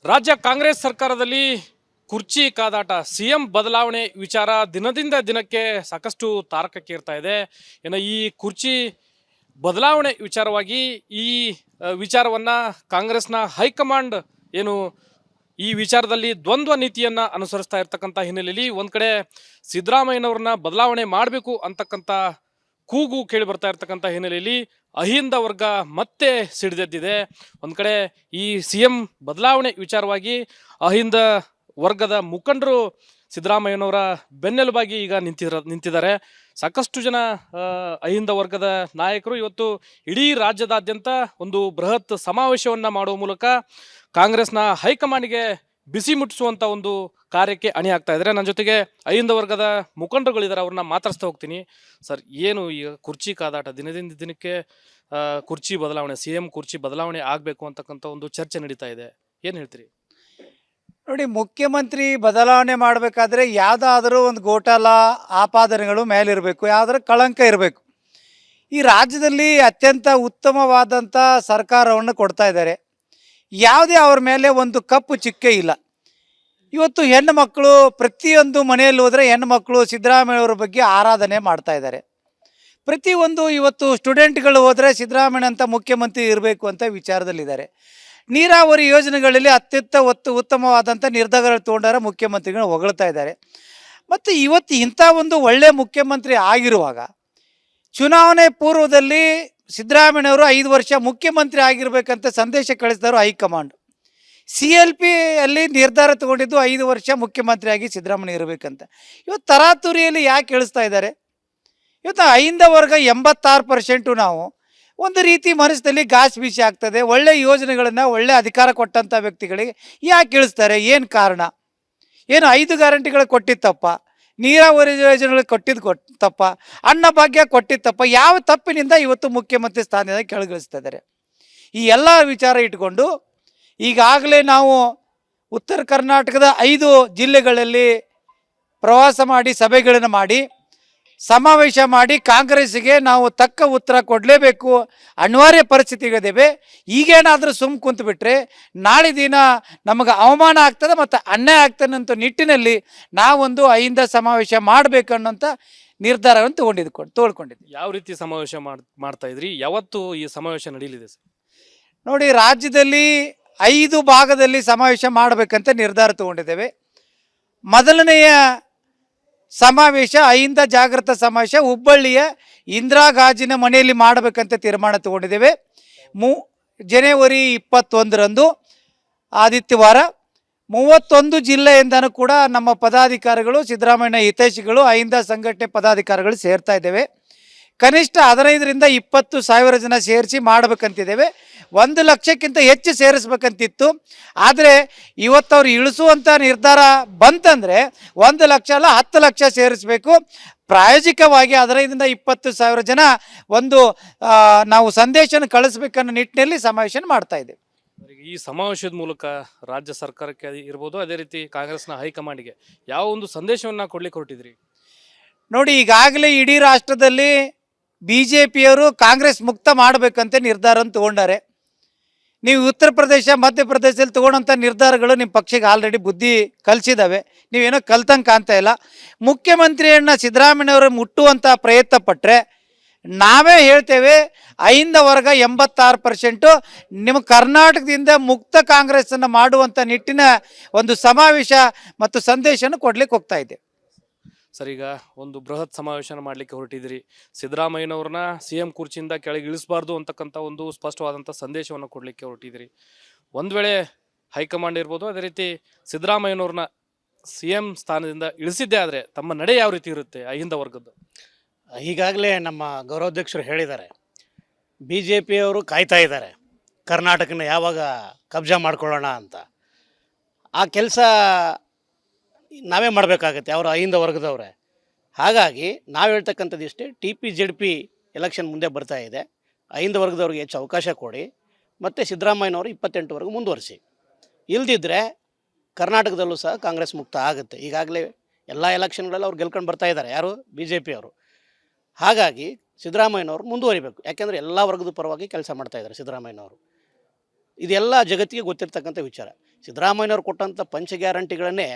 ರಾಜ್ಯ ಕಾಂಗ್ರೆಸ್ ಸರ್ಕಾರದಲ್ಲಿ ಕುರ್ಚಿ ಕಾದಾಟ ಸಿಎಂ ಬದಲಾವಣೆ ವಿಚಾರ ದಿನದಿಂದ ದಿನಕ್ಕೆ ಸಾಕಷ್ಟು ತಾರಕಕ್ಕೇರ್ತಾ ಇದೆ. ಇನ್ನು ಈ ಕುರ್ಚಿ ಬದಲಾವಣೆ ವಿಚಾರವಾಗಿ ಈ ವಿಚಾರವನ್ನ ಕಾಂಗ್ರೆಸ್ನ ಹೈಕಮಾಂಡ್ ಏನು ಈ ವಿಚಾರದಲ್ಲಿ ದ್ವಂದ್ವ ನೀತಿಯನ್ನ ಅನುಸರಿಸ್ತಾ ಇರ್ತಕ್ಕಂಥ ಹಿನ್ನೆಲೆಯಲ್ಲಿ ಒಂದ್ ಕಡೆ ಸಿದ್ದರಾಮಯ್ಯನವ್ರನ್ನ ಬದಲಾವಣೆ ಮಾಡಬೇಕು ಅಂತಕ್ಕಂಥ ಕೂಗು ಕೇಳಿ ಬರ್ತಾ ಇರ್ತಕ್ಕಂಥ ಹಿನ್ನೆಲೆಯಲ್ಲಿ ಅಹಿಂದ ವರ್ಗ ಮತ್ತೆ ಸಿಡಿದೆದ್ದಿದೆ. ಒಂದ್ ಕಡೆ ಈ ಸಿಎಂ ಬದಲಾವಣೆ ವಿಚಾರವಾಗಿ ಅಹಿಂದ ವರ್ಗದ ಮುಖಂಡರು ಸಿದ್ದರಾಮಯ್ಯನವರ ಬೆನ್ನೆಲುಬಾಗಿ ಈಗ ನಿಂತಿದ್ದಾರೆ. ಸಾಕಷ್ಟು ಜನ ಅಹಿಂದ ವರ್ಗದ ನಾಯಕರು ಇವತ್ತು ಇಡೀ ರಾಜ್ಯದಾದ್ಯಂತ ಒಂದು ಬೃಹತ್ ಸಮಾವೇಶವನ್ನ ಮಾಡುವ ಮೂಲಕ ಕಾಂಗ್ರೆಸ್ನ ಹೈಕಮಾಂಡ್ಗೆ ಬಿಸಿ ಮುಟ್ಟಿಸುವಂತ ಒಂದು ಕಾರ್ಯಕ್ಕೆ ಅಣಿ ಆಗ್ತಾ ಇದ್ದಾರೆ. ನನ್ನ ಜೊತೆಗೆ ಅಹಿಂದ ವರ್ಗದ ಮುಖಂಡರುಗಳಿದ್ದಾರೆ, ಅವ್ರನ್ನ ಮಾತಾಡಿಸ್ತಾ ಹೋಗ್ತೀನಿ. ಸರ್, ಏನು ಈಗ ಕುರ್ಚಿ ಕಾದಾಟ ದಿನದಿಂದ ದಿನಕ್ಕೆ ಕುರ್ಚಿ ಬದಲಾವಣೆ, ಸಿಎಂ ಕುರ್ಚಿ ಬದಲಾವಣೆ ಆಗಬೇಕು ಅಂತಕ್ಕಂಥ ಒಂದು ಚರ್ಚೆ ನಡೀತಾ ಇದೆ, ಏನು ಹೇಳ್ತೀರಿ? ನೋಡಿ, ಮುಖ್ಯಮಂತ್ರಿ ಬದಲಾವಣೆ ಮಾಡಬೇಕಾದ್ರೆ ಯಾವುದಾದ್ರೂ ಒಂದು ಗೋಟಾಲ ಆಪಾದನೆಗಳು ಮೇಲಿರಬೇಕು, ಯಾವುದಾದ್ರೂ ಕಳಂಕ ಇರಬೇಕು. ಈ ರಾಜ್ಯದಲ್ಲಿ ಅತ್ಯಂತ ಉತ್ತಮವಾದಂಥ ಸರ್ಕಾರವನ್ನು ಕೊಡ್ತಾ ಇದ್ದಾರೆ. ಯಾವುದೇ ಅವ್ರ ಮೇಲೆ ಒಂದು ಕಪ್ಪು ಚಿಕ್ಕೆ ಇಲ್ಲ. ಇವತ್ತು ಹೆಣ್ಣು ಮಕ್ಕಳು ಪ್ರತಿಯೊಂದು ಮನೆಯಲ್ಲಿ ಹೋದರೆ ಹೆಣ್ಣು ಮಕ್ಕಳು ಸಿದ್ದರಾಮಯ್ಯವ್ರ ಬಗ್ಗೆ ಆರಾಧನೆ ಮಾಡ್ತಾ ಇದ್ದಾರೆ. ಪ್ರತಿಯೊಂದು ಇವತ್ತು ಸ್ಟೂಡೆಂಟ್ಗಳು ಹೋದರೆ ಸಿದ್ದರಾಮಯ್ಯ ಅಂತ ಮುಖ್ಯಮಂತ್ರಿ ಇರಬೇಕು ಅಂತ ವಿಚಾರದಲ್ಲಿದ್ದಾರೆ. ನೀರಾವರಿ ಯೋಜನೆಗಳಲ್ಲಿ ಉತ್ತಮವಾದಂಥ ನಿರ್ಧಾರಗಳು ತೊಗೊಂಡಾರ ಮುಖ್ಯಮಂತ್ರಿಗಳು ಹೊಗಳ್ತಾ ಇದ್ದಾರೆ. ಮತ್ತು ಇವತ್ತು ಇಂಥ ಒಂದು ಒಳ್ಳೆಯ ಮುಖ್ಯಮಂತ್ರಿ ಆಗಿರುವಾಗ ಚುನಾವಣೆ ಪೂರ್ವದಲ್ಲಿ ಸಿದ್ದರಾಮಯ್ಯವರು 5 ವರ್ಷ ಮುಖ್ಯಮಂತ್ರಿ ಆಗಿರಬೇಕಂತ ಸಂದೇಶ ಕಳಿಸಿದವರು ಹೈಕಮಾಂಡ್. CLP ಅಲ್ಲಿ ನಿರ್ಧಾರ ತಗೊಂಡಿದ್ದು 5 ವರ್ಷ ಮುಖ್ಯಮಂತ್ರಿಯಾಗಿ ಸಿದ್ದರಾಮಯ್ಯ ಇರಬೇಕಂತ. ಇವತ್ತು ತರಾತುರಿಯಲ್ಲಿ ಯಾಕೆ ಹೇಳಿಸ್ತಾ ಇದ್ದಾರೆ? ಇವತ್ತು ಅಹಿಂದ ವರ್ಗ 86% ನಾವು ಒಂದು ರೀತಿ ಮನಸ್ಸಿನಲ್ಲಿ ಗಾಸ್ ಬೀಸಿ ಆಗ್ತದೆ. ಒಳ್ಳೆ ಯೋಜನೆಗಳನ್ನು ಒಳ್ಳೆ ಅಧಿಕಾರ ಕೊಟ್ಟಂಥ ವ್ಯಕ್ತಿಗಳಿಗೆ ಯಾಕೆ ಇಳಿಸ್ತಾರೆ? ಏನು ಕಾರಣ? ಏನು 5 ಗ್ಯಾರಂಟಿಗಳು ಕೊಟ್ಟಿತ್ತಪ್ಪ? ನೀರಾವರಿ ಯೋಜನೆಗಳು ಕೊಟ್ಟಿದ್ದಪ್ಪ? ಅನ್ನಭಾಗ್ಯ ಕೊಟ್ಟಿತ್ತಪ್ಪ? ಯಾವ ತಪ್ಪಿನಿಂದ ಇವತ್ತು ಮುಖ್ಯಮಂತ್ರಿ ಸ್ಥಾನದಿಂದ ಕೆಳಗಿಳಿಸ್ತಾ ಇದ್ದಾರೆ? ಈ ಎಲ್ಲ ವಿಚಾರ ಇಟ್ಕೊಂಡು ಈಗಾಗಲೇ ನಾವು ಉತ್ತರ ಕರ್ನಾಟಕದ 5 ಜಿಲ್ಲೆಗಳಲ್ಲಿ ಪ್ರವಾಸ ಮಾಡಿ ಸಭೆಗಳನ್ನು ಮಾಡಿ ಸಮಾವೇಶ ಮಾಡಿ ಕಾಂಗ್ರೆಸ್ಸಿಗೆ ನಾವು ತಕ್ಕ ಉತ್ತರ ಕೊಡಲೇಬೇಕು, ಅನಿವಾರ್ಯ ಪರಿಸ್ಥಿತಿಗಳಿದ್ದೇವೆ. ಈಗೇನಾದರೂ ಕುಂತು ಬಿಟ್ಟರೆ ನಾಳೆ ದಿನ ನಮಗೆ ಅವಮಾನ ಆಗ್ತದೆ ಮತ್ತು ಅನ್ಯಾಯ ಆಗ್ತದೆ ಅಂತ ನಿಟ್ಟಿನಲ್ಲಿ ನಾವೊಂದು ಅಹಿಂದ ಸಮಾವೇಶ ಮಾಡಬೇಕನ್ನೋಂಥ ನಿರ್ಧಾರವನ್ನು ತಗೊಂಡಿದ್ವಿ. ಯಾವ ರೀತಿ ಸಮಾವೇಶ ಮಾಡ್ತಾ ಇದ್ರಿ? ಯಾವತ್ತು ಈ ಸಮಾವೇಶ ನಡೀಲಿದೆ ಸರ್? ನೋಡಿ, ರಾಜ್ಯದಲ್ಲಿ 5 ಭಾಗದಲ್ಲಿ ಸಮಾವೇಶ ಮಾಡಬೇಕಂತ ನಿರ್ಧಾರ ತಗೊಂಡಿದ್ದೇವೆ. ಮೊದಲನೆಯ ಸಮಾವೇಶ ಅಹಿಂದ ಜಾಗೃತ ಸಮಾವೇಶ ಹುಬ್ಬಳ್ಳಿಯ ಇಂದಿರಾ ಗಾಜಿನ ಮನೆಯಲ್ಲಿ ಮಾಡಬೇಕಂತ ತೀರ್ಮಾನ ತಗೊಂಡಿದ್ದೇವೆ. ಜನವರಿ 21ರಂದು ಆದಿತ್ಯವಾರ 31 ಜಿಲ್ಲೆಯಿಂದನೂ ಕೂಡ ನಮ್ಮ ಪದಾಧಿಕಾರಿಗಳು, ಸಿದ್ದರಾಮಯ್ಯ ಹಿತೈಷಿಗಳು, ಅಹಿಂದ ಸಂಘಟನೆ ಪದಾಧಿಕಾರಿಗಳು ಸೇರ್ತಾ ಇದ್ದೇವೆ. ಕನಿಷ್ಠ 15ರಿಂದ 20 ಸಾವಿರ ಜನ ಸೇರಿಸಿ ಮಾಡಬೇಕಂತಿದ್ದೇವೆ. 1 ಲಕ್ಷಕ್ಕಿಂತ ಹೆಚ್ಚು ಸೇರಿಸ್ಬೇಕಂತಿತ್ತು. ಆದರೆ ಇವತ್ತು ಅವ್ರು ಇಳಿಸುವಂಥ ನಿರ್ಧಾರ ಬಂತಂದರೆ 1 ಲಕ್ಷ ಅಲ್ಲ 10 ಲಕ್ಷ ಸೇರಿಸಬೇಕು. ಪ್ರಾಯೋಗಿಕವಾಗಿ 15ರಿಂದ 20 ಸಾವಿರ ಜನ ಒಂದು ನಾವು ಸಂದೇಶನ ಕಳಿಸ್ಬೇಕನ್ನೋ ನಿಟ್ಟಿನಲ್ಲಿ ಸಮಾವೇಶ ಮಾಡ್ತಾ ಇದ್ದೇವೆ. ಈ ಸಮಾವೇಶದ ಮೂಲಕ ರಾಜ್ಯ ಸರ್ಕಾರಕ್ಕೆ ಇರ್ಬೋದು, ಅದೇ ರೀತಿ ಕಾಂಗ್ರೆಸ್ನ ಹೈಕಮಾಂಡ್ಗೆ ಯಾವ ಒಂದು ಸಂದೇಶವನ್ನು ಕೊಡ್ಲಿಕ್ಕೆ ಹೊರಟಿದ್ರಿ? ನೋಡಿ, ಈಗಾಗಲೇ ಇಡೀ ರಾಷ್ಟ್ರದಲ್ಲಿ BJPಯವರು ಕಾಂಗ್ರೆಸ್ ಮುಕ್ತ ಮಾಡಬೇಕಂತ ನಿರ್ಧಾರವನ್ನು ತಗೊಂಡಾರೆ. ನೀವು ಉತ್ತರ ಪ್ರದೇಶ, ಮಧ್ಯಪ್ರದೇಶದಲ್ಲಿ ತೊಗೊಳ್ಳೋಂಥ ನಿರ್ಧಾರಗಳು ನಿಮ್ಮ ಪಕ್ಷಕ್ಕೆ ಆಲ್ರೆಡಿ ಬುದ್ಧಿ ಕಲಿಸಿದ್ದಾವೆ. ನೀವೇನೋ ಕಲ್ತಂಗೆ ಕಾಣ್ತಾ ಇಲ್ಲ. ಮುಖ್ಯಮಂತ್ರಿಯನ್ನು ಸಿದ್ದರಾಮಯ್ಯವರು ಮುಟ್ಟುವಂಥ ಪ್ರಯತ್ನ ಪಟ್ಟರೆ ನಾವೇ ಹೇಳ್ತೇವೆ, ಅಹಿಂದ ವರ್ಗ 86% ನಿಮ್ಮ ಕರ್ನಾಟಕದಿಂದ ಮುಕ್ತ ಕಾಂಗ್ರೆಸ್ಸನ್ನು ಮಾಡುವಂಥ ನಿಟ್ಟಿನ ಒಂದು ಸಮಾವೇಶ ಮತ್ತು ಸಂದೇಶನ ಕೊಡ್ಲಿಕ್ಕೆ ಹೋಗ್ತಾ ಇದೆ. ಸರ್, ಈಗ ಒಂದು ಬೃಹತ್ ಸಮಾವೇಶನ ಮಾಡಲಿಕ್ಕೆ ಹೊರಟಿದ್ರಿ. ಸಿದ್ದರಾಮಯ್ಯನವ್ರನ್ನ CM ಕುರ್ಚಿಯಿಂದ ಕೆಳಗೆ ಇಳಿಸಬಾರ್ದು ಅಂತಕ್ಕಂಥ ಒಂದು ಸ್ಪಷ್ಟವಾದಂಥ ಸಂದೇಶವನ್ನು ಕೊಡಲಿಕ್ಕೆ ಹೊರಟಿದ್ರಿ. ಒಂದು ವೇಳೆ ಹೈಕಮಾಂಡ್ ಇರ್ಬೋದು, ಅದೇ ರೀತಿ ಸಿದ್ದರಾಮಯ್ಯನವ್ರನ್ನ CM ಸ್ಥಾನದಿಂದ ಇಳಿಸಿದ್ದೇ ಆದರೆ ತಮ್ಮ ನಡೆ ಯಾವ ರೀತಿ ಇರುತ್ತೆ ಅಹಿಂದ ವರ್ಗದ್ದು? ಈಗಾಗಲೇ ನಮ್ಮ ಗೌರವಾಧ್ಯಕ್ಷರು ಹೇಳಿದ್ದಾರೆ, BJPಯವರು ಕಾಯ್ತಾ ಇದ್ದಾರೆ ಕರ್ನಾಟಕನ ಯಾವಾಗ ಕಬ್ಜಾ ಮಾಡ್ಕೊಳ್ಳೋಣ ಅಂತ. ಆ ಕೆಲಸ ನಾವೇ ಮಾಡಬೇಕಾಗತ್ತೆ, ಅವರು ಅಹಿಂದ ವರ್ಗದವ್ರೆ. ಹಾಗಾಗಿ ನಾವು ಹೇಳ್ತಕ್ಕಂಥದ್ದು ಇಷ್ಟೇ, TP-ZP ಎಲೆಕ್ಷನ್ ಮುಂದೆ ಬರ್ತಾ ಇದೆ. ಅಹಿಂದ ವರ್ಗದವ್ರಿಗೆ ಹೆಚ್ಚು ಅವಕಾಶ ಕೊಡಿ, ಮತ್ತು ಸಿದ್ದರಾಮಯ್ಯನವರು 28ವರೆಗೂ ಮುಂದುವರಿಸಿ. ಇಲ್ದಿದ್ದರೆ ಕರ್ನಾಟಕದಲ್ಲೂ ಸಹ ಕಾಂಗ್ರೆಸ್ ಮುಕ್ತ ಆಗುತ್ತೆ. ಈಗಾಗಲೇ ಎಲ್ಲ ಎಲೆಕ್ಷನ್ಗಳಲ್ಲಿ ಅವ್ರು ಗೆಲ್ಕೊಂಡು ಬರ್ತಾ ಇದ್ದಾರೆ, ಯಾರು? BJPಯವರು. ಹಾಗಾಗಿ ಸಿದ್ದರಾಮಯ್ಯನವರು ಮುಂದುವರಿಬೇಕು, ಯಾಕೆಂದರೆ ಎಲ್ಲ ವರ್ಗದ ಪರವಾಗಿ ಕೆಲಸ ಮಾಡ್ತಾ ಇದ್ದಾರೆ ಸಿದ್ದರಾಮಯ್ಯನವರು. ಇದೆಲ್ಲ ಜಗತ್ತಿಗೆ ಗೊತ್ತಿರ್ತಕ್ಕಂಥ ವಿಚಾರ. ಸಿದ್ದರಾಮಯ್ಯನವ್ರು ಕೊಟ್ಟಂಥ ಪಂಚ ಗ್ಯಾರಂಟಿಗಳನ್ನೇ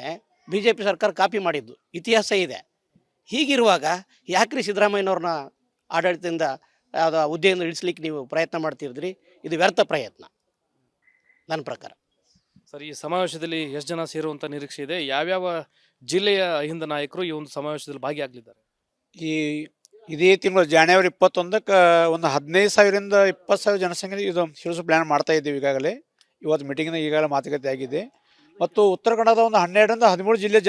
ಬಿ ಜೆ ಪಿ ಸರ್ಕಾರ ಕಾಪಿ ಮಾಡಿದ್ದು ಇತಿಹಾಸ ಇದೆ. ಹೀಗಿರುವಾಗ ಯಾಕ್ರಿ ಸಿದ್ದರಾಮಯ್ಯನವ್ರನ್ನ ಆಡಳಿತದಿಂದ ಯಾವುದೋ ಹುದ್ದೆಯಿಂದ ಇಳಿಸ್ಲಿಕ್ಕೆ ನೀವು ಪ್ರಯತ್ನ ಮಾಡ್ತಿದ್ರಿ? ಇದು ವ್ಯರ್ಥ ಪ್ರಯತ್ನ ನನ್ನ ಪ್ರಕಾರ. ಸರ್, ಈ ಸಮಾವೇಶದಲ್ಲಿ ಎಷ್ಟು ಜನ ಸೇರುವಂತ ನಿರೀಕ್ಷೆ ಇದೆ? ಯಾವ್ಯಾವ ಜಿಲ್ಲೆಯ ಅಹಿಂದ ನಾಯಕರು ಈ ಒಂದು ಸಮಾವೇಶದಲ್ಲಿ ಭಾಗಿಯಾಗಲಿದ್ದಾರೆ? ಇದೇ ತಿಂಗಳು ಜನವರಿ 21ಕ್ಕೆ ಒಂದು 15,000ರಿಂದ 20,000 ಜನಸಂಖ್ಯೆ ಇದು ಶಿಳಿಸೋ ಪ್ಲ್ಯಾನ್ ಮಾಡ್ತಾ ಇದ್ದೀವಿ. ಈಗಾಗಲೇ ಇವತ್ತು ಮೀಟಿಂಗ್ನ ಈಗಾಗಲೇ ಮಾತುಕತೆ ಆಗಿದೆ. ಮತ್ತು ಉತ್ತರ ಕನ್ನಡದ ಒಂದು 12ರಿಂದ 13 ಜಿಲ್ಲೆ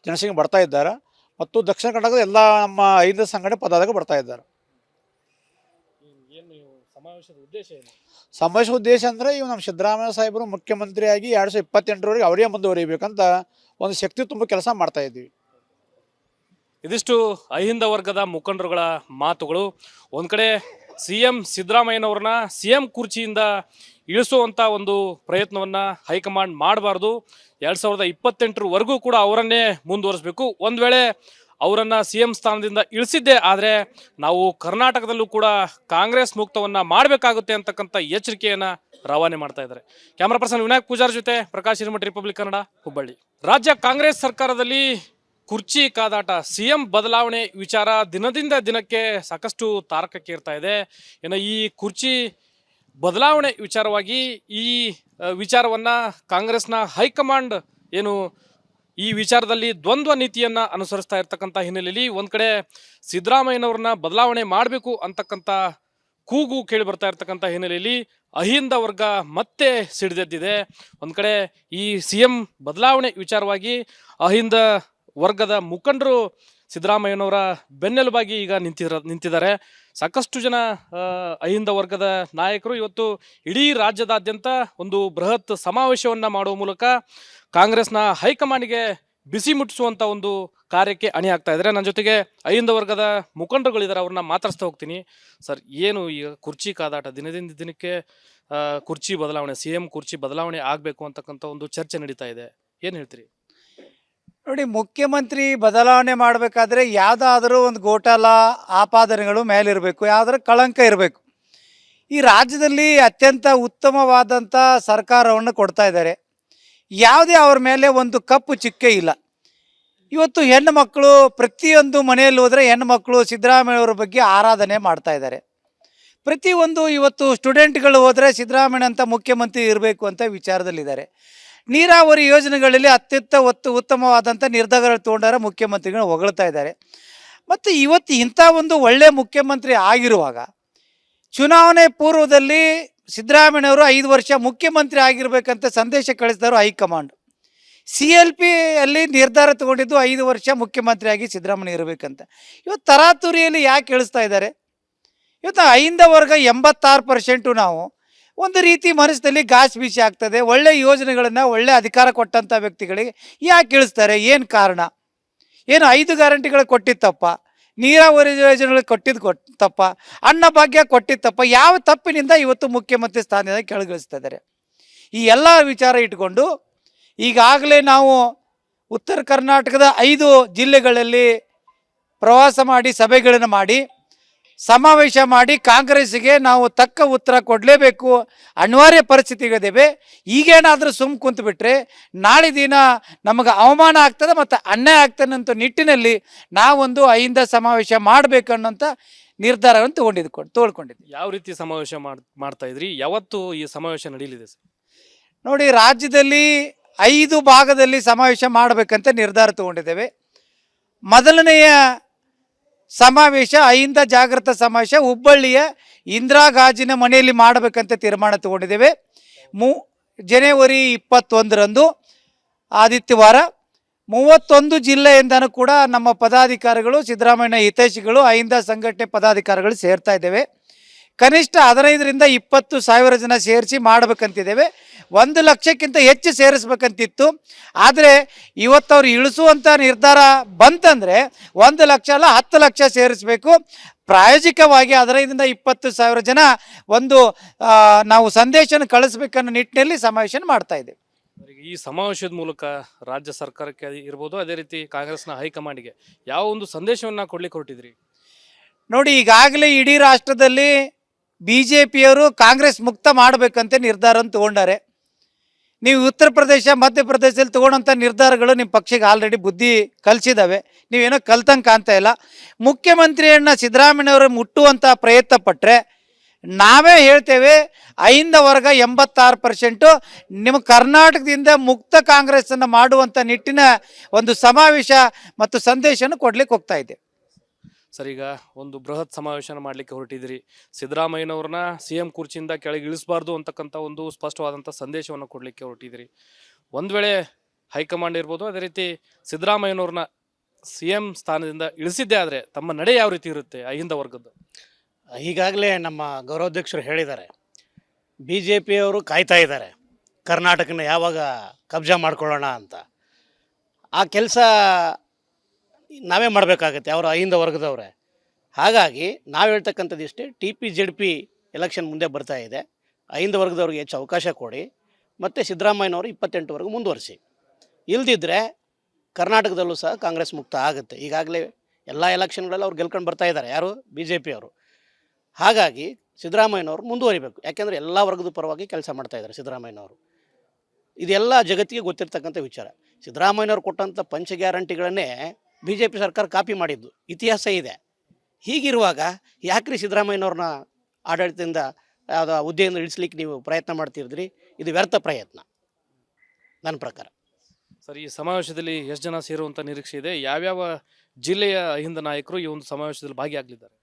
ಜನಸಂಖ್ಯೆ ಬರ್ತಾ ಇದ್ದಾರೆ. ಮತ್ತು ದಕ್ಷಿಣ ಕನ್ನಡದ ಎಲ್ಲ ನಮ್ಮ 5 ಸಂಘಟನೆ ಪದಾಧಿಕಾರಿಗಳು ಬರ್ತಾ ಇದ್ದಾರೆ. ಸಮಾವೇಶದ ಉದ್ದೇಶ ಏನು? ಸಮಾವೇಶ ಉದ್ದೇಶ ಅಂದರೆ ಇವು ನಮ್ಮ ಸಿದ್ದರಾಮಯ್ಯ ಸಾಹೇಬರು ಮುಖ್ಯಮಂತ್ರಿಯಾಗಿ 2028ರವರೆಗೆ ಅವರೇ ಮುಂದುವರಿಬೇಕಂತ ಒಂದು ಶಕ್ತಿ ತುಂಬ ಕೆಲಸ ಮಾಡ್ತಾ ಇದ್ದೀವಿ. ಇದಿಷ್ಟು ಅಹಿಂದ ವರ್ಗದ ಮುಖಂಡರುಗಳ ಮಾತುಗಳು. ಒಂದು ಕಡೆ CM ಸಿದ್ದರಾಮಯ್ಯನವ್ರನ್ನ CM ಕುರ್ಚಿಯಿಂದ ಇಳಿಸುವಂಥ ಒಂದು ಪ್ರಯತ್ನವನ್ನು ಹೈಕಮಾಂಡ್ ಮಾಡಬಾರ್ದು. 2028ರವರೆಗೂ ಕೂಡ ಅವರನ್ನೇ ಮುಂದುವರಿಸಬೇಕು. ಒಂದು ವೇಳೆ ಅವರನ್ನು CM ಸ್ಥಾನದಿಂದ ಇಳಿಸಿದ್ದೇ ಆದರೆ ನಾವು ಕರ್ನಾಟಕದಲ್ಲೂ ಕೂಡ ಕಾಂಗ್ರೆಸ್ ಮುಕ್ತವನ್ನು ಮಾಡಬೇಕಾಗುತ್ತೆ ಅಂತಕ್ಕಂಥ ಎಚ್ಚರಿಕೆಯನ್ನು ರವಾನೆ ಮಾಡ್ತಾ ಇದ್ದಾರೆ. ಕ್ಯಾಮರಾ ಪರ್ಸನ್ ವಿನಾಯಕ್ ಪೂಜಾರ್ ಜೊತೆ ಪ್ರಕಾಶ್ ಹಿರೇಮಠ, ರಿಪಬ್ಲಿಕ್ ಕನ್ನಡ, ಹುಬ್ಬಳ್ಳಿ. ರಾಜ್ಯ ಕಾಂಗ್ರೆಸ್ ಸರ್ಕಾರದಲ್ಲಿ ಕುರ್ಚಿ ಕಾದಾಟ, CM ಬದಲಾವಣೆ ವಿಚಾರ ದಿನದಿಂದ ದಿನಕ್ಕೆ ಸಾಕಷ್ಟು ತಾರಕಕ್ಕೇರ್ತಾ ಇದೆ. ಇನ್ನು ಈ ಕುರ್ಚಿ ಬದಲಾವಣೆ ವಿಚಾರವಾಗಿ ಈ ವಿಚಾರವನ್ನು ಕಾಂಗ್ರೆಸ್ನ ಹೈಕಮಾಂಡ್ ಏನು ಈ ವಿಚಾರದಲ್ಲಿ ದ್ವಂದ್ವ ನೀತಿಯನ್ನು ಅನುಸರಿಸ್ತಾ ಇರ್ತಕ್ಕಂಥ ಹಿನ್ನೆಲೆಯಲ್ಲಿ ಒಂದು ಕಡೆ ಸಿದ್ದರಾಮಯ್ಯನವ್ರನ್ನ ಬದಲಾವಣೆ ಮಾಡಬೇಕು ಅಂತಕ್ಕಂಥ ಕೂಗು ಕೇಳಿ ಬರ್ತಾ ಇರ್ತಕ್ಕಂಥ ಹಿನ್ನೆಲೆಯಲ್ಲಿ ಅಹಿಂದ ವರ್ಗ ಮತ್ತೆ ಸಿಡಿದೆದ್ದಿದೆ. ಒಂದು ಕಡೆ ಈ CM ಬದಲಾವಣೆ ವಿಚಾರವಾಗಿ ಅಹಿಂದ ವರ್ಗದ ಮುಖಂಡರು ಸಿದ್ದರಾಮಯ್ಯನವರ ಬೆನ್ನೆಲುಬಾಗಿ ಈಗ ನಿಂತಿದ್ದಾರೆ. ಸಾಕಷ್ಟು ಜನ ಅಹಿಂದ ವರ್ಗದ ನಾಯಕರು ಇವತ್ತು ಇಡೀ ರಾಜ್ಯದಾದ್ಯಂತ ಒಂದು ಬೃಹತ್ ಸಮಾವೇಶವನ್ನು ಮಾಡುವ ಮೂಲಕ ಕಾಂಗ್ರೆಸ್ನ ಹೈಕಮಾಂಡ್ಗೆ ಬಿಸಿ ಮುಟ್ಟಿಸುವಂಥ ಒಂದು ಕಾರ್ಯಕ್ಕೆ ಅಣಿ ಆಗ್ತಾ ಇದ್ದಾರೆ. ನನ್ನ ಜೊತೆಗೆ ಅಹಿಂದ ವರ್ಗದ ಮುಖಂಡರುಗಳಿದ್ದಾರೆ, ಅವ್ರನ್ನ ಮಾತಾಡಿಸ್ತಾ ಹೋಗ್ತೀನಿ. ಸರ್, ಏನು ಈಗ ಕುರ್ಚಿ ಕಾದಾಟ ದಿನದಿಂದ ದಿನಕ್ಕೆ ಕುರ್ಚಿ ಬದಲಾವಣೆ, CM ಕುರ್ಚಿ ಬದಲಾವಣೆ ಆಗಬೇಕು ಅಂತಕ್ಕಂಥ ಒಂದು ಚರ್ಚೆ ನಡೀತಾ ಇದೆ, ಏನು ಹೇಳ್ತೀರಿ? ನೋಡಿ, ಮುಖ್ಯಮಂತ್ರಿ ಬದಲಾವಣೆ ಮಾಡಬೇಕಾದ್ರೆ ಯಾವುದಾದ್ರೂ ಒಂದು ಗೋಟಾಲ ಆಪಾದನೆಗಳು ಮೇಲಿರಬೇಕು, ಯಾವುದಾದ್ರೂ ಕಳಂಕ ಇರಬೇಕು. ಈ ರಾಜ್ಯದಲ್ಲಿ ಅತ್ಯಂತ ಉತ್ತಮವಾದಂಥ ಸರ್ಕಾರವನ್ನು ಕೊಡ್ತಾ ಇದ್ದಾರೆ. ಯಾವುದೇ ಅವ್ರ ಮೇಲೆ ಒಂದು ಕಪ್ಪು ಚಿಕ್ಕೆ ಇಲ್ಲ. ಇವತ್ತು ಹೆಣ್ಣು ಮಕ್ಕಳು ಪ್ರತಿಯೊಂದು ಮನೆಯಲ್ಲಿ ಹೋದರೆ ಹೆಣ್ಣು ಮಕ್ಕಳು ಸಿದ್ದರಾಮಯ್ಯವ್ರ ಬಗ್ಗೆ ಆರಾಧನೆ ಮಾಡ್ತಾ ಇದ್ದಾರೆ. ಪ್ರತಿಯೊಂದು ಇವತ್ತು ಸ್ಟೂಡೆಂಟ್ಗಳು ಹೋದರೆ ಸಿದ್ದರಾಮಯ್ಯ ಅಂತ ಮುಖ್ಯಮಂತ್ರಿ ಇರಬೇಕು ಅಂತ ವಿಚಾರದಲ್ಲಿದ್ದಾರೆ. ನೀರಾವರಿ ಯೋಜನೆಗಳಲ್ಲಿ ಉತ್ತಮವಾದಂಥ ನಿರ್ಧಾರಗಳು ತೊಗೊಂಡಾರ ಮುಖ್ಯಮಂತ್ರಿಗಳು ಹೊಗಳ್ತಾ ಇದ್ದಾರೆ. ಮತ್ತು ಇವತ್ತು ಇಂಥ ಒಂದು ಒಳ್ಳೆಯ ಮುಖ್ಯಮಂತ್ರಿ ಆಗಿರುವಾಗ ಚುನಾವಣೆ ಪೂರ್ವದಲ್ಲಿ ಸಿದ್ದರಾಮಯ್ಯವರು 5 ವರ್ಷ ಮುಖ್ಯಮಂತ್ರಿ ಆಗಿರ್ಬೇಕಂತ ಸಂದೇಶ ಕಳಿಸಿದವರು ಹೈಕಮಾಂಡ್. CLP ಅಲ್ಲಿ ನಿರ್ಧಾರ ತಗೊಂಡಿದ್ದು 5 ವರ್ಷ ಮುಖ್ಯಮಂತ್ರಿಯಾಗಿ ಸಿದ್ದರಾಮಯ್ಯ ಇರಬೇಕಂತ. ಇವತ್ತು ತರಾತುರಿಯಲ್ಲಿ ಯಾಕೆ ಹೇಳಿಸ್ತಾ ಇದ್ದಾರೆ? ಇವತ್ತು ಅಹಿಂದ ವರ್ಗ 86% ನಾವು ಒಂದು ರೀತಿ ಮನಸ್ಸಿನಲ್ಲಿ ಗಾಸ್ ಬೀಸಿ ಆಗ್ತದೆ. ಒಳ್ಳೆ ಯೋಜನೆಗಳನ್ನು ಒಳ್ಳೆ ಅಧಿಕಾರ ಕೊಟ್ಟಂಥ ವ್ಯಕ್ತಿಗಳಿಗೆ ಯಾಕೆ ಇಳಿಸ್ತಾರೆ? ಏನು ಕಾರಣ? ಏನು 5 ಗ್ಯಾರಂಟಿಗಳು ಕೊಟ್ಟಿತ್ತಪ್ಪ? ನೀರಾವರಿ ಯೋಜನೆಗಳು ಕೊಟ್ಟಿದ್ದು ತಪ್ಪ? ಅನ್ನ ಭಾಗ್ಯ ಕೊಟ್ಟಿತ್ತಪ್ಪ? ಯಾವ ತಪ್ಪಿನಿಂದ ಇವತ್ತು ಮುಖ್ಯಮಂತ್ರಿ ಸ್ಥಾನದಿಂದ ಕೆಳಗಿಳಿಸ್ತಾ ಇದ್ದಾರೆ? ಈ ಎಲ್ಲ ವಿಚಾರ ಇಟ್ಕೊಂಡು ಈಗಾಗಲೇ ನಾವು ಉತ್ತರ ಕರ್ನಾಟಕದ 5 ಜಿಲ್ಲೆಗಳಲ್ಲಿ ಪ್ರವಾಸ ಮಾಡಿ ಸಭೆಗಳನ್ನು ಮಾಡಿ ಸಮಾವೇಶ ಮಾಡಿ ಕಾಂಗ್ರೆಸ್ಸಿಗೆ ನಾವು ತಕ್ಕ ಉತ್ತರ ಕೊಡಲೇಬೇಕು, ಅನಿವಾರ್ಯ ಪರಿಸ್ಥಿತಿಗಳಿವೆ. ಈಗೇನಾದರೂ ಸುಮ್ಮ ಕುಂತುಬಿಟ್ರೆ ನಾಳೆ ದಿನ ನಮಗೆ ಅವಮಾನ ಆಗ್ತದೆ ಮತ್ತು ಅನ್ಯಾಯ ಆಗ್ತದೆ ಅಂತ ನಿಟ್ಟಿನಲ್ಲಿ ನಾವೊಂದು ಅಹಿಂದ ಸಮಾವೇಶ ಮಾಡಬೇಕು ಅನ್ನೋಂಥ ನಿರ್ಧಾರವನ್ನು ತಗೊಳ್ಕೊಂಡಿದ್ವಿ. ಯಾವ ರೀತಿ ಸಮಾವೇಶ ಮಾಡ್ತಾ ಇದ್ರಿ? ಯಾವತ್ತು ಈ ಸಮಾವೇಶ ನಡೀಲಿದೆ ಸರ್? ನೋಡಿ, ರಾಜ್ಯದಲ್ಲಿ 5 ಭಾಗದಲ್ಲಿ ಸಮಾವೇಶ ಮಾಡಬೇಕಂತ ನಿರ್ಧಾರ ತಗೊಂಡಿದ್ದೇವೆ. ಮೊದಲನೆಯ ಸಮಾವೇಶ ಅಹಿಂದ ಜಾಗೃತ ಸಮಾವೇಶ ಹುಬ್ಬಳ್ಳಿಯ ಇಂದಿರಾ ಗಾಜಿನ ಮನೆಯಲ್ಲಿ ಮಾಡಬೇಕಂತ ತೀರ್ಮಾನ ತಗೊಂಡಿದ್ದೇವೆ. ಜನವರಿ 21ರಂದು ಆದಿತ್ಯವಾರ 31 ಜಿಲ್ಲೆಯಿಂದನೂ ಕೂಡ ನಮ್ಮ ಪದಾಧಿಕಾರಿಗಳು, ಸಿದ್ದರಾಮಯ್ಯ ಹಿತೈಷಿಗಳು, ಅಹಿಂದ ಸಂಘಟನೆ ಪದಾಧಿಕಾರಿಗಳು ಸೇರ್ತಾ ಇದ್ದೇವೆ. ಕನಿಷ್ಠ 15ರಿಂದ 20 ಸಾವಿರ ಜನ ಸೇರಿಸಿ ಮಾಡಬೇಕಂತಿದ್ದೇವೆ. 1 ಲಕ್ಷಕ್ಕಿಂತ ಹೆಚ್ಚು ಸೇರಿಸ್ಬೇಕಂತಿತ್ತು. ಆದರೆ ಇವತ್ತು ಅವ್ರು ಇಳಿಸುವಂಥ ನಿರ್ಧಾರ ಬಂತಂದರೆ 1 ಲಕ್ಷ ಅಲ್ಲ 10 ಲಕ್ಷ ಸೇರಿಸಬೇಕು. ಪ್ರಾಯೋಗಿಕವಾಗಿ 15ರಿಂದ 20 ಸಾವಿರ ಜನ ಒಂದು ನಾವು ಸಂದೇಶನ ಕಳಿಸ್ಬೇಕನ್ನೋ ನಿಟ್ಟಿನಲ್ಲಿ ಸಮಾವೇಶ ಮಾಡ್ತಾ ಇದ್ದೇವೆ. ಈ ಸಮಾವೇಶದ ಮೂಲಕ ರಾಜ್ಯ ಸರ್ಕಾರಕ್ಕೆ ಇರ್ಬೋದು, ಅದೇ ರೀತಿ ಕಾಂಗ್ರೆಸ್ನ ಹೈಕಮಾಂಡ್ಗೆ ಯಾವ ಒಂದು ಸಂದೇಶವನ್ನು ಕೊಡ್ಲಿಕ್ಕೆ ಹೊರಟಿದ್ರಿ? ನೋಡಿ, ಈಗಾಗಲೇ ಇಡೀ ರಾಷ್ಟ್ರದಲ್ಲಿ BJPಯವರು ಕಾಂಗ್ರೆಸ್ ಮುಕ್ತ ಮಾಡಬೇಕಂತ ನಿರ್ಧಾರವನ್ನು ತಗೊಂಡಾರೆ. ನೀವು ಉತ್ತರ ಪ್ರದೇಶ ಮಧ್ಯಪ್ರದೇಶದಲ್ಲಿ ತೊಗೊಳೋಂಥ ನಿರ್ಧಾರಗಳು ನಿಮ್ಮ ಪಕ್ಷಕ್ಕೆ ಆಲ್ರೆಡಿ ಬುದ್ಧಿ ಕಲಿಸಿದ್ದಾವೆ. ನೀವೇನೋ ಕಲ್ತಂಗೆ ಕಾಣ್ತಾ ಇಲ್ಲ. ಮುಖ್ಯಮಂತ್ರಿಯನ್ನು ಸಿದ್ದರಾಮಯ್ಯವರು ಮುಟ್ಟುವಂಥ ಪ್ರಯತ್ನ ಪಟ್ಟರೆ ನಾವೇ ಹೇಳ್ತೇವೆ, 5 ವರ್ಗ 86%. ನಿಮ್ಮ ಕರ್ನಾಟಕದಿಂದ ಮುಕ್ತ ಕಾಂಗ್ರೆಸ್ಸನ್ನು ಮಾಡುವಂಥ ನಿಟ್ಟಿನ ಒಂದು ಸಮಾವೇಶ ಮತ್ತು ಸಂದೇಶವನ್ನು ಕೊಡ್ಲಿಕ್ಕೆ ಹೋಗ್ತಾ ಇದೆ. ಸರ್, ಈಗ ಒಂದು ಬೃಹತ್ ಸಮಾವೇಶನ ಮಾಡಲಿಕ್ಕೆ ಹೊರಟಿದ್ರಿ. ಸಿದ್ದರಾಮಯ್ಯನವ್ರನ್ನ CM ಕುರ್ಚಿಯಿಂದ ಕೆಳಗೆ ಇಳಿಸಬಾರ್ದು ಅಂತಕ್ಕಂಥ ಒಂದು ಸ್ಪಷ್ಟವಾದಂಥ ಸಂದೇಶವನ್ನು ಕೊಡಲಿಕ್ಕೆ ಹೊರಟಿದ್ರಿ. ಒಂದು ವೇಳೆ ಹೈಕಮಾಂಡ್ ಇರ್ಬೋದು, ಅದೇ ರೀತಿ ಸಿದ್ದರಾಮಯ್ಯನವ್ರನ್ನ CM ಸ್ಥಾನದಿಂದ ಇಳಿಸಿದ್ದೇ ಆದರೆ ತಮ್ಮ ನಡೆ ಯಾವ ರೀತಿ ಇರುತ್ತೆ ಅಹಿಂದ ವರ್ಗದ್ದು? ಈಗಾಗಲೇ ನಮ್ಮ ಗೌರವಾಧ್ಯಕ್ಷರು ಹೇಳಿದ್ದಾರೆ, BJPಯವರು ಕಾಯ್ತಾ ಇದ್ದಾರೆ ಕರ್ನಾಟಕನ ಯಾವಾಗ ಕಬ್ಜಾ ಮಾಡ್ಕೊಳ್ಳೋಣ ಅಂತ. ಆ ಕೆಲಸ ನಾವೇ ಮಾಡಬೇಕಾಗತ್ತೆ, ಅವರು ಅಹಿಂದ ವರ್ಗದವ್ರೆ. ಹಾಗಾಗಿ ನಾವು ಹೇಳ್ತಕ್ಕಂಥದ್ದು ಇಷ್ಟೇ, TP-ZP ಎಲೆಕ್ಷನ್ ಮುಂದೆ ಬರ್ತಾ ಇದೆ, ಅಹಿಂದ ವರ್ಗದವ್ರಿಗೆ ಹೆಚ್ಚು ಅವಕಾಶ ಕೊಡಿ, ಮತ್ತು ಸಿದ್ದರಾಮಯ್ಯನವರು 28ವರೆಗೂ ಮುಂದುವರಿಸಿ. ಇಲ್ದಿದ್ರೆ ಕರ್ನಾಟಕದಲ್ಲೂ ಸಹ ಕಾಂಗ್ರೆಸ್ ಮುಕ್ತ ಆಗುತ್ತೆ. ಈಗಾಗಲೇ ಎಲ್ಲ ಎಲೆಕ್ಷನ್ಗಳಲ್ಲಿ ಅವ್ರು ಗೆಲ್ಕೊಂಡು ಬರ್ತಾ ಇದ್ದಾರೆ, ಯಾರು BJPಯವರು. ಹಾಗಾಗಿ ಸಿದ್ದರಾಮಯ್ಯನವರು ಮುಂದುವರಿಬೇಕು, ಯಾಕೆಂದರೆ ಎಲ್ಲ ವರ್ಗದ ಪರವಾಗಿ ಕೆಲಸ ಮಾಡ್ತಾ ಇದ್ದಾರೆ ಸಿದ್ದರಾಮಯ್ಯನವರು. ಇದೆಲ್ಲ ಜಗತ್ತಿಗೆ ಗೊತ್ತಿರ್ತಕ್ಕಂಥ ವಿಚಾರ. ಸಿದ್ದರಾಮಯ್ಯನವರು ಕೊಟ್ಟಂಥ ಪಂಚ ಗ್ಯಾರಂಟಿಗಳನ್ನೇ BJP ಸರ್ಕಾರ ಕಾಪಿ ಮಾಡಿದ್ದು ಇತಿಹಾಸ ಇದೆ. ಹೀಗಿರುವಾಗ ಯಾಕ್ರಿ ಸಿದ್ದರಾಮಯ್ಯನವ್ರನ್ನ ಆಡಳಿತದಿಂದ ಯಾವುದೋ ಹುದ್ದೆಯಿಂದ ಇಳಿಸ್ಲಿಕ್ಕೆ ನೀವು ಪ್ರಯತ್ನ ಮಾಡ್ತಿದ್ರಿ? ಇದು ವ್ಯರ್ಥ ಪ್ರಯತ್ನ ನನ್ನ ಪ್ರಕಾರ. ಸರ್, ಈ ಸಮಾವೇಶದಲ್ಲಿ ಎಷ್ಟು ಜನ ಸೇರುವಂಥ ನಿರೀಕ್ಷೆ ಇದೆ? ಯಾವ್ಯಾವ ಜಿಲ್ಲೆಯ ಅಹಿಂದ ನಾಯಕರು ಈ ಒಂದು ಸಮಾವೇಶದಲ್ಲಿ ಭಾಗಿಯಾಗಲಿದ್ದಾರೆ?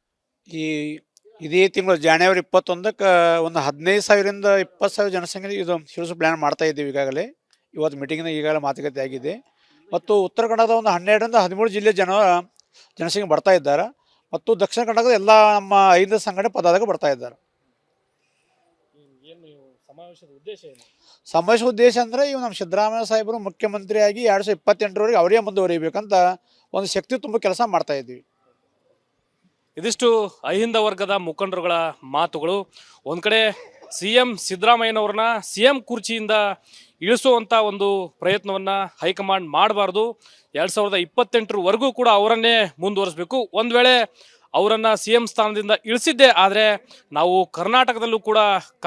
ಇದೇ ತಿಂಗಳು ಜನವರಿ 21ಕ್ಕೆ ಒಂದು 15,000ರಿಂದ 20,000 ಜನಸಂಖ್ಯೆ ಇದು ಶಿಳಿಸೋ ಪ್ಲ್ಯಾನ್ ಮಾಡ್ತಾ ಇದ್ದೀವಿ. ಈಗಾಗಲೇ ಇವತ್ತು ಮೀಟಿಂಗ್ನ ಈಗಾಗಲೇ ಮಾತುಕತೆ ಆಗಿದೆ. ಮತ್ತು ಉತ್ತರ ಕನ್ನಡದ ಒಂದು 12ರಿಂದ 13 ಜಿಲ್ಲೆ ಜನಸಂಖ್ಯೆ ಬರ್ತಾ ಇದ್ದಾರೆ. ಮತ್ತು ದಕ್ಷಿಣ ಕನ್ನಡದ ಎಲ್ಲ ನಮ್ಮ 5 ಸಂಘಟನೆ ಪದಾರ್ಥ ಬರ್ತಾ ಇದ್ದಾರೆ. ಸಮಾವೇಶದ ಉದ್ದೇಶ ಅಂದರೆ ಇವು ನಮ್ಮ ಸಿದ್ದರಾಮಯ್ಯ ಸಾಹೇಬರು ಮುಖ್ಯಮಂತ್ರಿಯಾಗಿ 2028ರವರೆಗೆ ಅವರೇ ಮುಂದುವರಿಬೇಕಂತ ಒಂದು ಶಕ್ತಿ ತುಂಬ ಕೆಲಸ ಮಾಡ್ತಾ ಇದ್ದೀವಿ. ಇದಿಷ್ಟು ಅಹಿಂದ ವರ್ಗದ ಮುಖಂಡರುಗಳ ಮಾತುಗಳು. ಒಂದು ಕಡೆ CM ಸಿದ್ದರಾಮಯ್ಯನವ್ರನ್ನ CM ಕುರ್ಚಿಯಿಂದ ಇಳಿಸುವಂಥ ಒಂದು ಪ್ರಯತ್ನವನ್ನು ಹೈಕಮಾಂಡ್ ಮಾಡಬಾರ್ದು, 2028ರವರೆಗೂ ಕೂಡ ಅವರನ್ನೇ ಮುಂದುವರಿಸಬೇಕು. ಒಂದು ವೇಳೆ ಅವರನ್ನು CM ಸ್ಥಾನದಿಂದ ಇಳಿಸಿದ್ದೇ ಆದರೆ ನಾವು ಕರ್ನಾಟಕದಲ್ಲೂ ಕೂಡ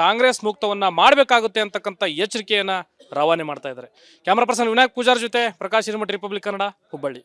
ಕಾಂಗ್ರೆಸ್ ಮುಕ್ತವನ್ನು ಮಾಡಬೇಕಾಗುತ್ತೆ ಅಂತಕ್ಕಂಥ ಎಚ್ಚರಿಕೆಯನ್ನು ರವಾನೆ ಮಾಡ್ತಾ ಇದ್ದಾರೆ. ಕ್ಯಾಮ್ರಾ ಪರ್ಸನ್ ವಿನಾಯಕ್ ಪೂಜಾರ್ ಜೊತೆ ಪ್ರಕಾಶ್ ಹಿರೇಮಠ, ರಿಪಬ್ಲಿಕ್ ಕನ್ನಡ, ಹುಬ್ಬಳ್ಳಿ.